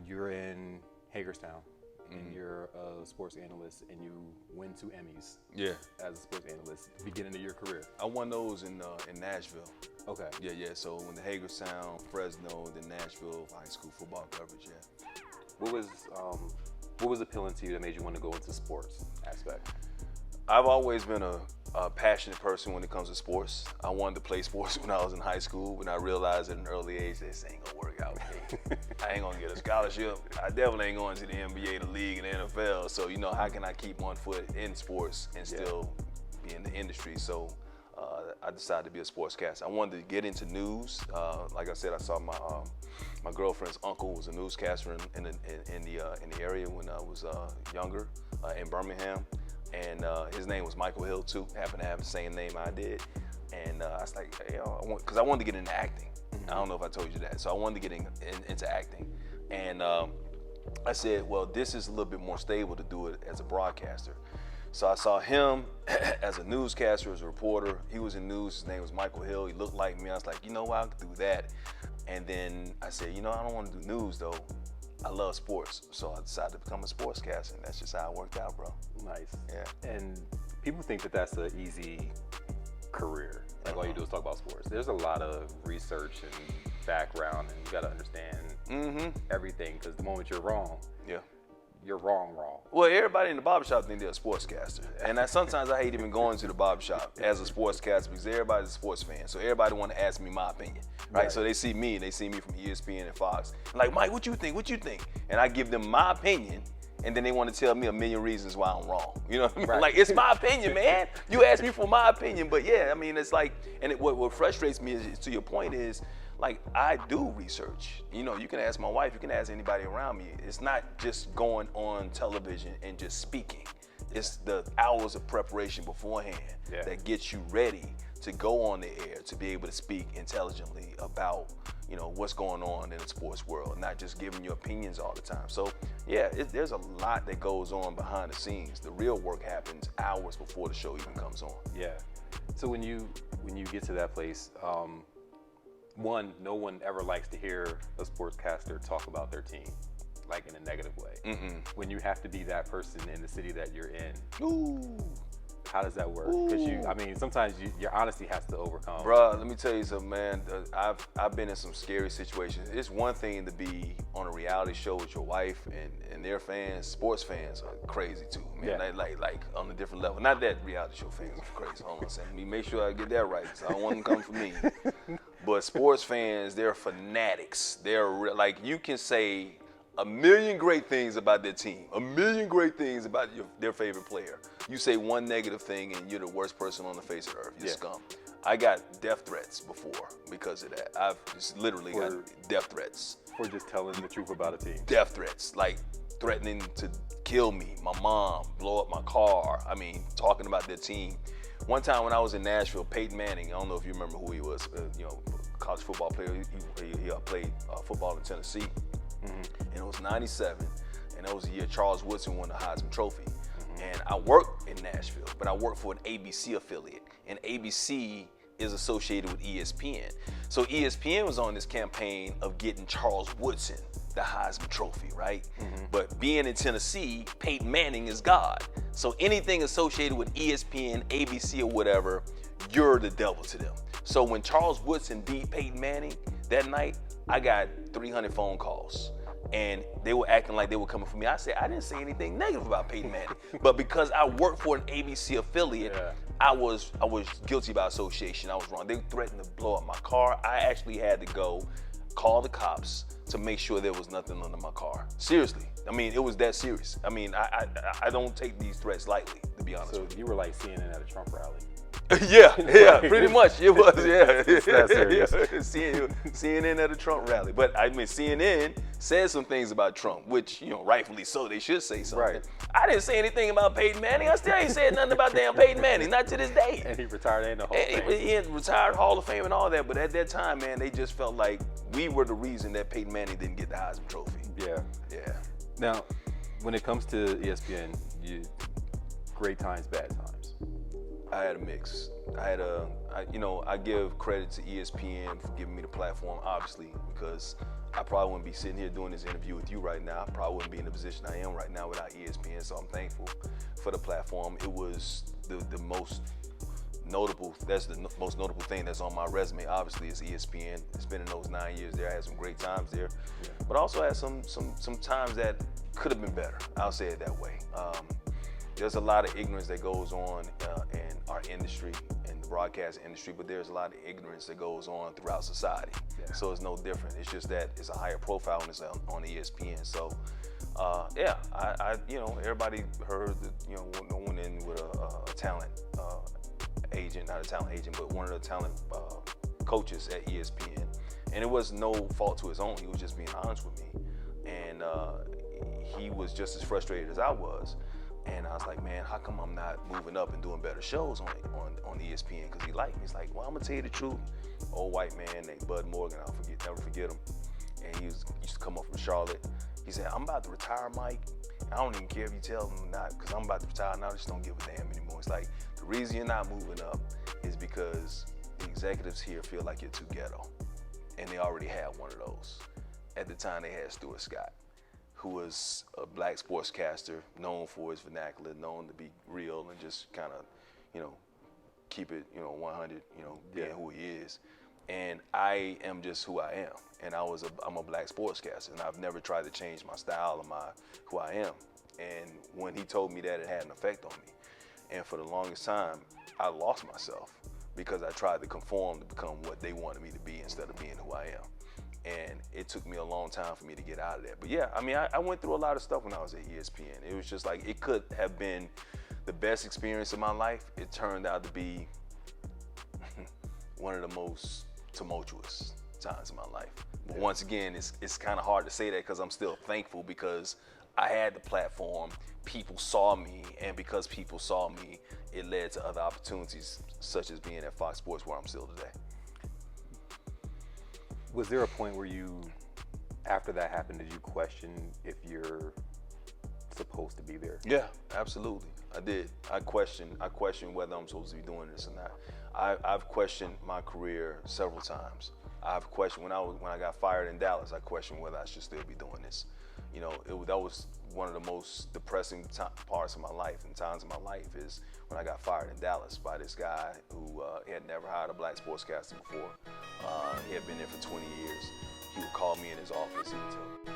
you're in Hagerstown, and you're a sports analyst, and you win 2 Emmys. Yeah. As a sports analyst, beginning of your career. I won those in Nashville. Okay. Yeah. So when the Hagerstown, Fresno, then Nashville high school football coverage. Yeah. What was appealing to you that made you want to go into sports aspect? I've always been a passionate person when it comes to sports. I wanted to play sports when I was in high school, when I realized at an early age this ain't gonna work out. I ain't gonna get a scholarship. I definitely ain't going to the NBA, the league, and the NFL. So, how can I keep one foot in sports and still be in the industry? So I decided to be a sportscaster. I wanted to get into news. Like I said, I saw my girlfriend's uncle was a newscaster in the area when I was younger in Birmingham. And his name was Michael Hill too. Happened to have the same name I did, and I was like, hey, because I wanted to get into acting. I don't know if I told you that. So I wanted to get into acting, and I said, well, this is a little bit more stable to do it as a broadcaster. So I saw him as a newscaster, as a reporter. He was in news. His name was Michael Hill. He looked like me. I was like, you know what, I could do that. And then I said, I don't want to do news though. I love sports, so I decided to become a sportscaster, and that's just how it worked out, bro. Nice. Yeah. And people think that that's an easy career. Like all you do is talk about sports. There's a lot of research and background, and you got to understand everything, because the moment you're wrong, you're wrong. Well, everybody in the barbershop think they're a sportscaster. And sometimes I hate even going to the barbershop as a sportscaster because everybody's a sports fan. So everybody want to ask me my opinion, right? So they see me from ESPN and Fox. Like, Mike, what you think? And I give them my opinion, and then they want to tell me a million reasons why I'm wrong. You know what I mean? Right. Like, it's my opinion, man. You asked me for my opinion. But yeah, I mean, it's like, and what frustrates me is, to your point is, like, I do research. You can ask my wife, you can ask anybody around me. It's not just going on television and just speaking. It's the hours of preparation beforehand that gets you ready to go on the air, to be able to speak intelligently about, what's going on in the sports world, not just giving your opinions all the time. So yeah, there's a lot that goes on behind the scenes. The real work happens hours before the show even comes on. Yeah. So when you get to that place, no one ever likes to hear a sportscaster talk about their team, like in a negative way. When you have to be that person in the city that you're in, how does that work? Because sometimes your honesty has to overcome. Bruh, let me tell you something, man. I've been in some scary situations. It's one thing to be on a reality show with your wife and their fans. Sports fans are crazy too, man. Yeah. Like on a different level. Not that reality show fans are crazy. Hold on a second. Let me make sure I get that right, because I don't want them to come for me. But sports fans, they're fanatics. They're like, you can say a million great things about their team, a million great things about their favorite player. You say one negative thing and you're the worst person on the face of the earth. You're scum. I got death threats before because of that. I've just literally got death threats. For just telling the truth about a team. Death threats, like threatening to kill me, my mom, blow up my car. Talking about their team. One time when I was in Nashville, Peyton Manning, I don't know if you remember who he was, college football player. He played football in Tennessee. And it was 97, and that was the year Charles Woodson won the Heisman Trophy. And I worked in Nashville, but I worked for an ABC affiliate, and ABC is associated with ESPN. So ESPN was on this campaign of getting Charles Woodson the Heisman Trophy, right? But being in Tennessee, Peyton Manning is God. So anything associated with ESPN, ABC, or whatever, you're the devil to them. So when Charles Woodson beat Peyton Manning that night, I got 300 phone calls, and they were acting like they were coming for me. I said, I didn't say anything negative about Peyton Manning, but because I worked for an ABC affiliate, I was guilty by association. I was wrong. They threatened to blow up my car. I actually had to go call the cops to make sure there was nothing under my car. Seriously. It was that serious. I don't take these threats lightly, to be honest with you. You were like CNN at a Trump rally. Yeah, pretty much. It was, It's that serious. CNN at a Trump rally. But CNN said some things about Trump, which, rightfully so, they should say something. Right. I didn't say anything about Peyton Manning. I still ain't said nothing about damn Peyton Manning, not to this day. And he retired in the Hall of Fame. He retired Hall of Fame and all that, but at that time, man, they just felt like we were the reason that Peyton Manning didn't get the Heisman Trophy. Yeah. Now, when it comes to ESPN, great times, bad times. I had a mix. I give credit to ESPN for giving me the platform, obviously, because I probably wouldn't be sitting here doing this interview with you right now. I probably wouldn't be in the position I am right now without ESPN. So I'm thankful for the platform. It was the most notable. That's the most notable thing that's on my resume. Obviously, is ESPN. It's been in those 9 years there. I had some great times there, but I also had some times that could have been better. I'll say it that way. There's a lot of ignorance that goes on in our industry, in the broadcast industry, but there's a lot of ignorance that goes on throughout society. Yeah. So it's no different. It's just that it's a higher profile when it's on ESPN. So, I everybody heard that, no one in with a talent agent, not a talent agent, but one of the talent coaches at ESPN, and it was no fault to his own. He was just being honest with me, and he was just as frustrated as I was. And I was like, man, how come I'm not moving up and doing better shows on ESPN? Because he liked me. He's like, well, I'm gonna tell you the truth. Old white man named Bud Morgan, never forget him. And he used to come up from Charlotte. He said, I'm about to retire, Mike. I don't even care if you tell him or not, because I'm about to retire now. I just don't give a damn anymore. It's like, the reason you're not moving up is because the executives here feel like you're too ghetto. And they already had one of those. At the time, they had Stuart Scott, who was a black sportscaster, known for his vernacular, known to be real and just kind of, keep it, 100, being who he is. And I am just who I am. And I'm a black sportscaster, and I've never tried to change my style or who I am. And when he told me that, it had an effect on me. And for the longest time, I lost myself because I tried to conform to become what they wanted me to be instead of being who I am. And it took me a long time for me to get out of that. But yeah, I mean, I went through a lot of stuff when I was at ESPN. It was just like, it could have been the best experience of my life. It turned out to be one of the most tumultuous times of my life. But once again, it's kind of hard to say that because I'm still thankful because I had the platform, people saw me, and because people saw me, it led to other opportunities, such as being at Fox Sports, where I'm still today. Was there a point where after that happened, did you question if you're supposed to be there? Yeah, absolutely. I did. I questioned whether I'm supposed to be doing this or not. I've questioned my career several times. I've questioned when I got fired in Dallas. I questioned whether I should still be doing this. That was one of the most depressing parts of my life and times of my life is when I got fired in Dallas by this guy who had never hired a black sportscaster before. He had been there for 20 years. He would call me in his office. He would tell me,